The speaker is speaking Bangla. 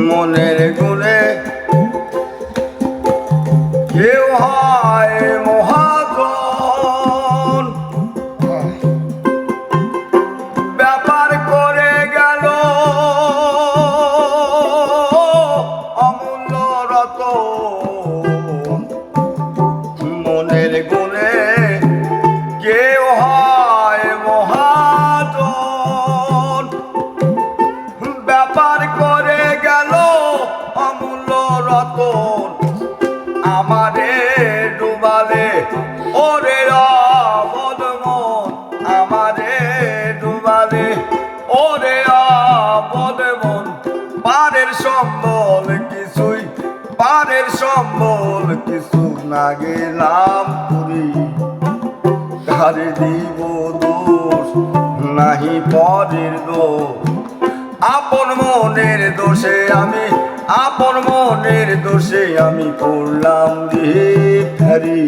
মনের গুণে কেউ হয় মহাজন, ব্যাপার করে গেল অমূল্য রতন। মনের গুণে কেউ হয় মহাজন, ব্যাপার করে গেল অমূল্য রতন। আমারে ডুবালে ওরে অবদ মন, আমারে ডুবালে ওরে অবদ মন। পারের সম্বল কিছুই, পারের সম্বল কিছু না গেলাম পুরি। কারে দিব দোষ নাহি পরের দোষ, আপন মনের দোষে আমি, আপন মনের দোষে আমি করলাম দিহারি।